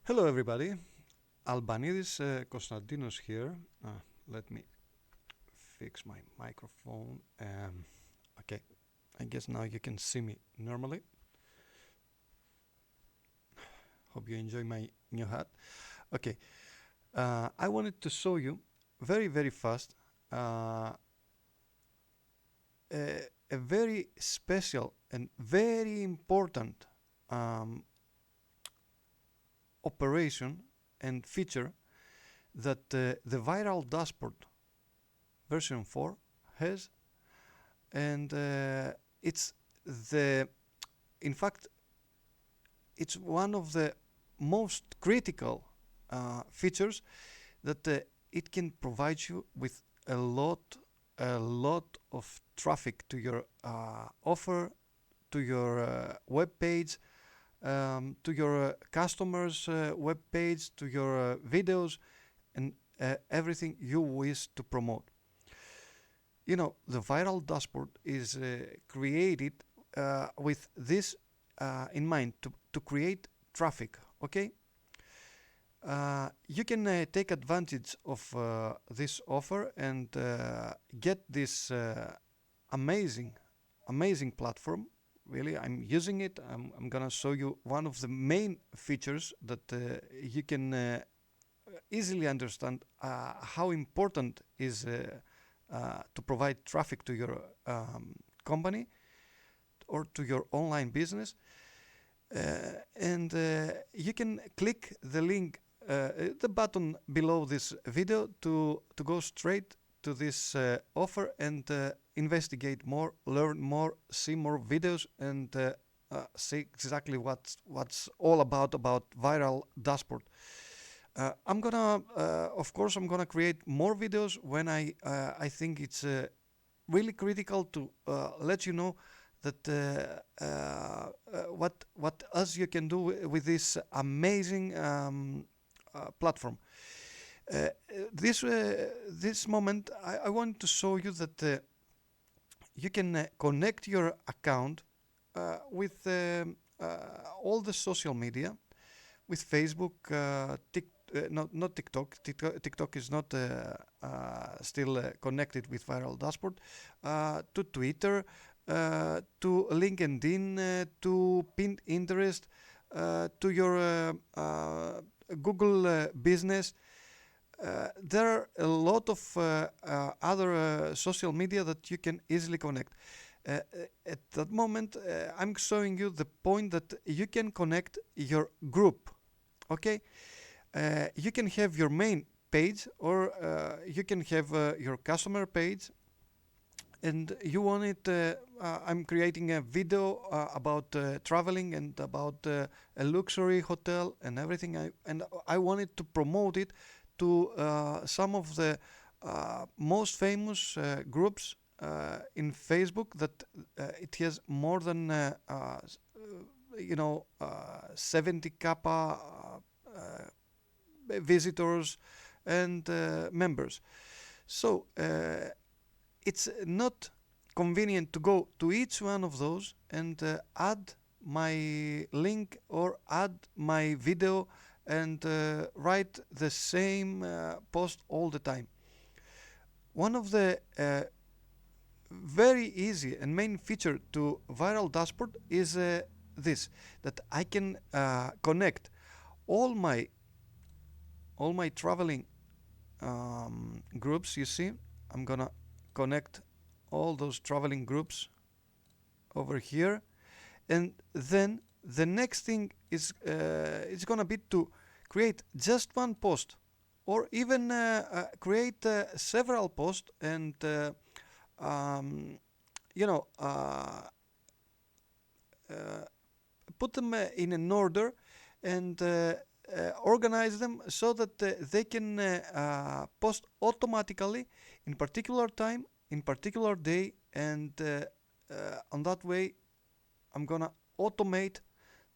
Hello, everybody. Albanidis Konstantinos here. Let me fix my microphone. Okay, I guess now you can see me normally. Hope you enjoy my new hat. Okay, I wanted to show you very, very fast a very special and very important um, operation and feature that the Viral Dashboard version 4 has, and it's the in fact it's one of the most critical features that it can provide you with a lot of traffic to your offer, to your web page, to your customers web page, to your videos, and everything you wish to promote. The Viral Dashboard is created with this in mind, to create traffic. Okay, you can take advantage of this offer and get this amazing, amazing platform. Really, I'm using it. I'm gonna show you one of the main features that you can easily understand how important is to provide traffic to your company or to your online business. And you can click the link, the button below this video to go straight to this offer and investigate more, learn more, see more videos, and see exactly what's all about Viral Dashboard. Of course, I'm gonna create more videos when I think it's really critical to let you know that what else you can do with this amazing platform. This moment, I want to show you that you can connect your account with all the social media, with Facebook, not TikTok. TikTok is not still connected with Viral Dashboard. To Twitter, to LinkedIn, to Pinterest, to your Google business. There are a lot of other social media that you can easily connect. At that moment, I'm showing you the point that you can connect your group. Okay, you can have your main page, or you can have your customer page, and you want it. I'm creating a video about traveling and about a luxury hotel and everything. I wanted to promote it to some of the most famous groups in Facebook that it has more than 70 kappa visitors and members. So it's not convenient to go to each one of those and add my link or add my video and write the same post all the time. One of the very easy and main feature to Viral Dashboard is this, that I can connect all my traveling groups. You see, I'm gonna connect all those traveling groups over here, and then the next thing is it's gonna be to create just one post, or even create several posts and um, you know uh, uh, put them in an order and organize them so that they can post automatically in particular time, in particular day, and on that way I'm gonna automate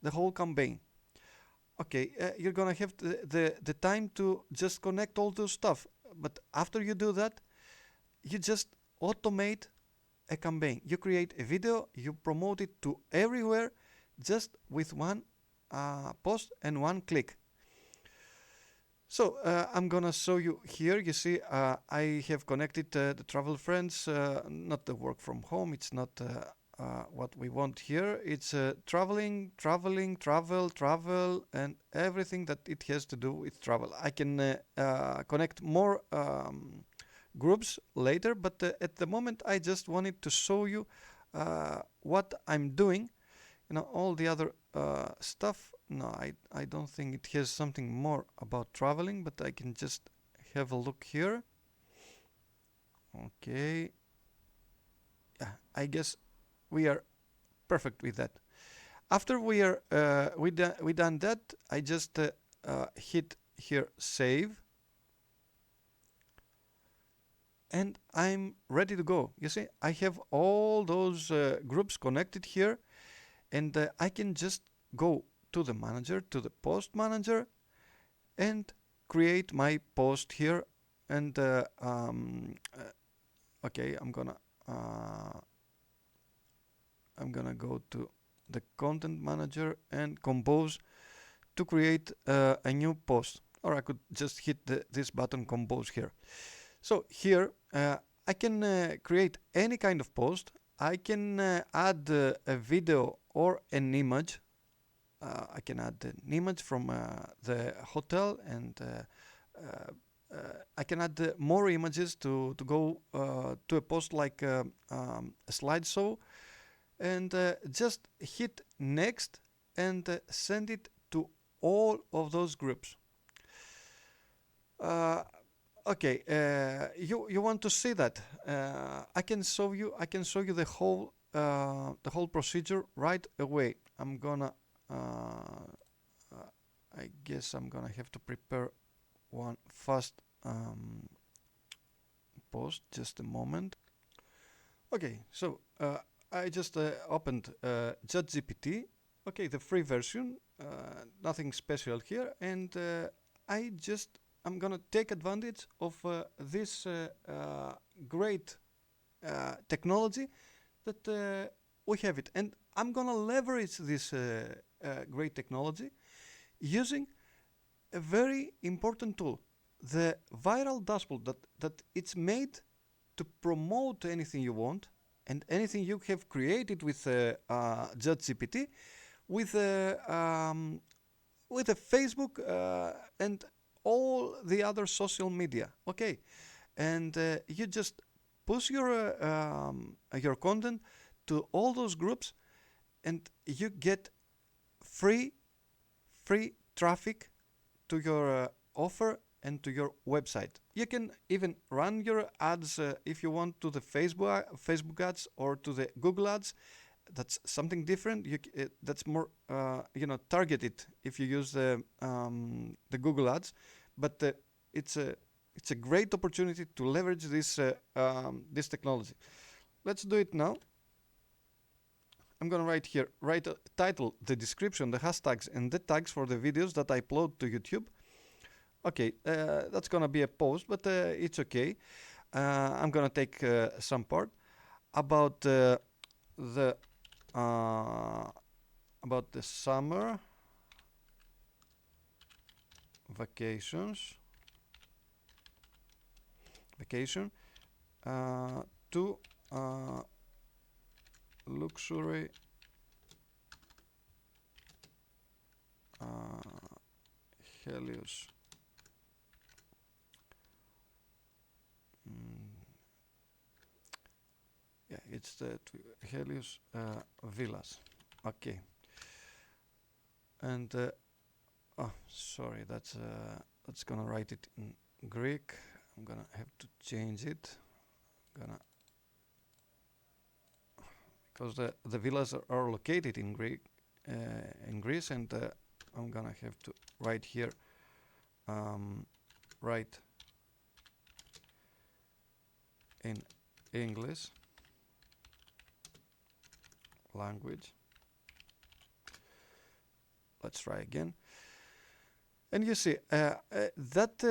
the whole campaign. Okay, you're gonna have the time to just connect all those stuff, but after you do that, you just automate a campaign. You create a video, you promote it to everywhere, just with one post and one click. So I'm gonna show you here. You see, I have connected the travel friends, not the work from home. It's not what we want here. It's traveling, traveling, travel, and everything that it has to do with travel. I can connect more groups later, but at the moment I just wanted to show you what I'm doing. All the other stuff. No, I don't think it has something more about traveling, but I can just have a look here. Okay. Yeah, I guess we are perfect with that. After we done that, I just hit here save, and I'm ready to go. You see, I have all those groups connected here, and I can just go to the manager, to the post manager, and create my post here. And okay, I'm gonna go to the content manager and compose to create a new post, or I could just hit this button compose here. So here I can create any kind of post. I can add a video or an image. I can add an image from the hotel, and I can add more images to go to a post like a slideshow, and just hit next and send it to all of those groups. Okay, you want to see that? I can show you. I can show you the whole procedure right away. I'm gonna. I guess I'm gonna have to prepare one fast post. Just a moment. Okay, so I just opened ChatGPT. Okay, the free version. Nothing special here, and I'm gonna take advantage of this great technology that we have it, and I'm gonna leverage this great technology using a very important tool, the viral dashboard that it's made to promote anything you want and anything you have created with ChatGPT with a Facebook and all the other social media. Okay, and you just push your content to all those groups, and you get free traffic to your offer and to your website. You can even run your ads if you want to the Facebook ads or to the Google ads. That's something different. That's more targeted if you use the Google ads, but it's a great opportunity to leverage this technology. Let's do it now. I'm gonna write a title, the description, the hashtags, and the tags for the videos that I upload to YouTube. Okay, that's gonna be a post, but it's okay. I'm gonna take some part about the summer vacation to luxury Helios yeah, it's the Helios villas. Okay, and oh, sorry, that's gonna write it in Greek. I'm gonna have to change it. Because the villas are located in Greece, and I'm gonna have to write here, write in English language. Let's try again. And you see that's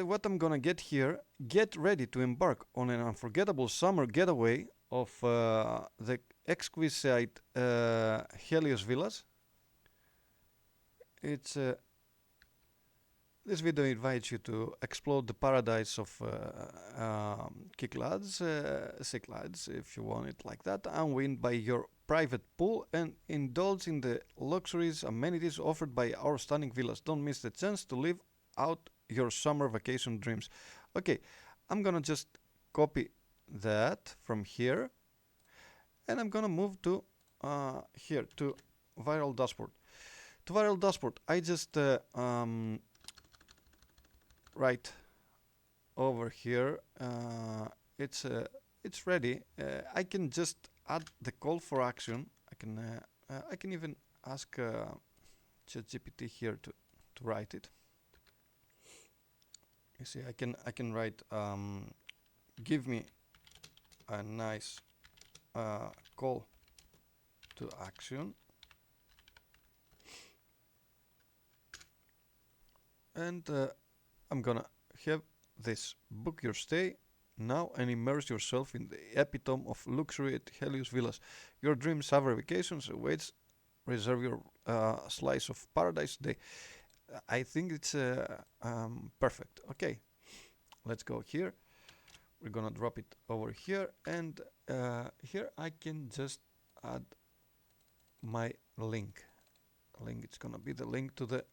what I'm gonna get here. Get ready to embark on an unforgettable summer getaway of the exquisite Helios villas. It's This video invites you to explore the paradise of kick lads, sick lads, if you want it like that, unwind by your private pool and indulge in the luxuries amenities offered by our stunning villas. Don't miss the chance to live out your summer vacation dreams. Okay, I'm gonna just copy that from here, and I'm gonna move to here to ViralDashBoard. To ViralDashBoard, I just right over here. It's ready. I can just add the call for action. I can even ask ChatGPT here to write it. You see, I can write give me a nice call to action, and I'm gonna have this: book your stay now and immerse yourself in the epitome of luxury at Helios Villas. Your dream summer vacations awaits. Reserve your slice of paradise today. I think it's perfect. Okay, let's go here. We're gonna drop it over here, and here I can just add my link. It's gonna be the link to the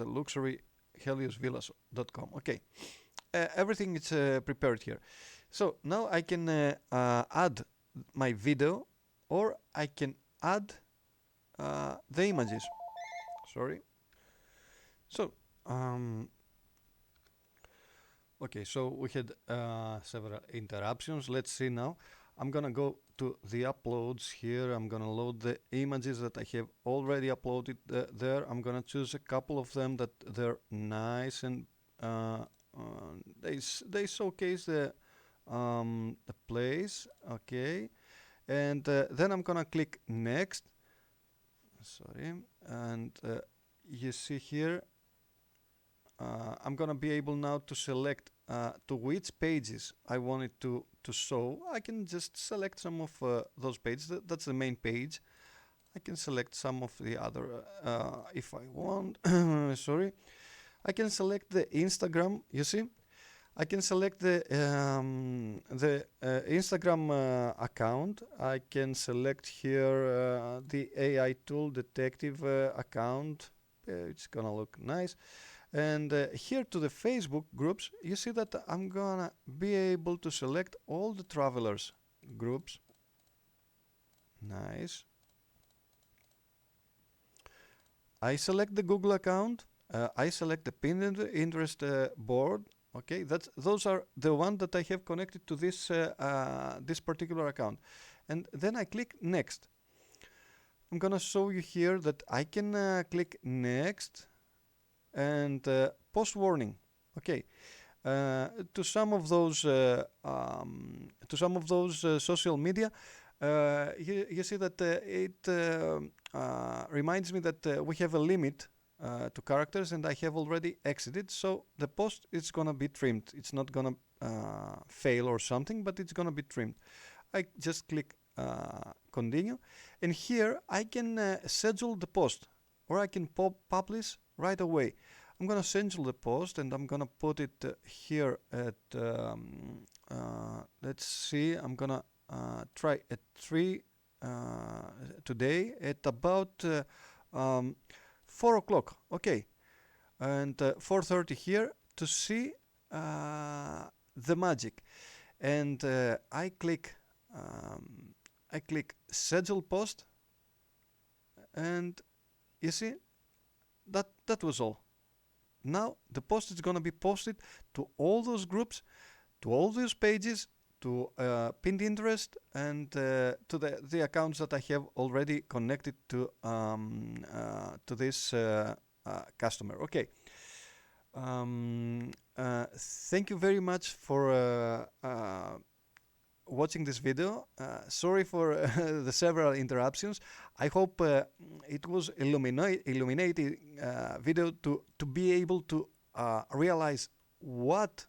luxury heliosvillas.com. Okay, everything is prepared here. So now I can add my video, or I can add the images. Sorry. So okay, so we had several interruptions. Let's see now. I'm gonna go to the uploads here. I'm gonna load the images that I have already uploaded there. I'm gonna choose a couple of them that they're nice and they showcase the place. Okay, and then I'm gonna click next. Sorry, and you see here I'm gonna be able now to select to which pages I want it to show. I can just select some of those pages. That's the main page. I can select some of the other if I want. Sorry, I can select the Instagram. You see, I can select the Instagram account. I can select here the AI tool detective account. It's gonna look nice. And here to the Facebook groups, you see that I'm gonna be able to select all the travelers groups. Nice. I select the Google account. I select the Pinterest board. Okay, those are the ones that I have connected to this this particular account, and then I click next. I'm gonna show you here that I can click next and post warning. Okay, to some of those social media, you see that it reminds me that we have a limit to characters, and I have already exited, so the post is gonna be trimmed. It's not gonna fail or something, but it's gonna be trimmed. I just click continue, and here I can schedule the post, or I can publish right away. I'm gonna schedule the post, and I'm gonna put it here at let's see, I'm gonna try at 3 today at about 4 o'clock. Okay, and 4:30 here to see the magic. And I click schedule post, and you see that was all. Now the post is gonna be posted to all those groups, to all those pages, to Pinterest, and to the accounts that I have already connected to this customer. Okay. Thank you very much for watching this video. Sorry for the several interruptions. I hope it was illuminating video to be able to realize what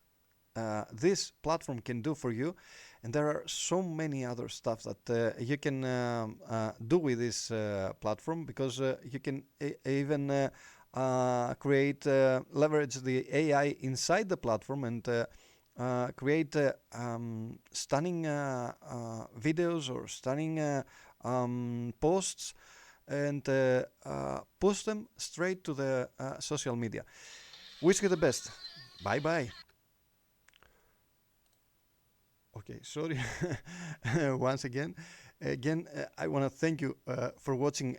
this platform can do for you, and there are so many other stuff that you can do with this platform, because you can even create, leverage the AI inside the platform, and create stunning videos or stunning posts, and post them straight to the social media. Wish you the best. Bye bye. Okay, sorry. Once again, I want to thank you for watching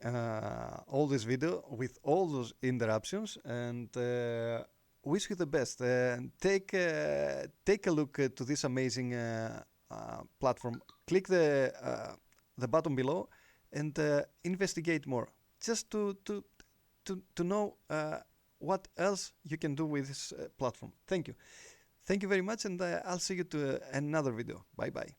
all this video with all those interruptions, and wish you the best. Take a look to this amazing platform. Click the button below and investigate more, just to know what else you can do with this platform. Thank you. Thank you very much, and I'll see you to another video. Bye bye.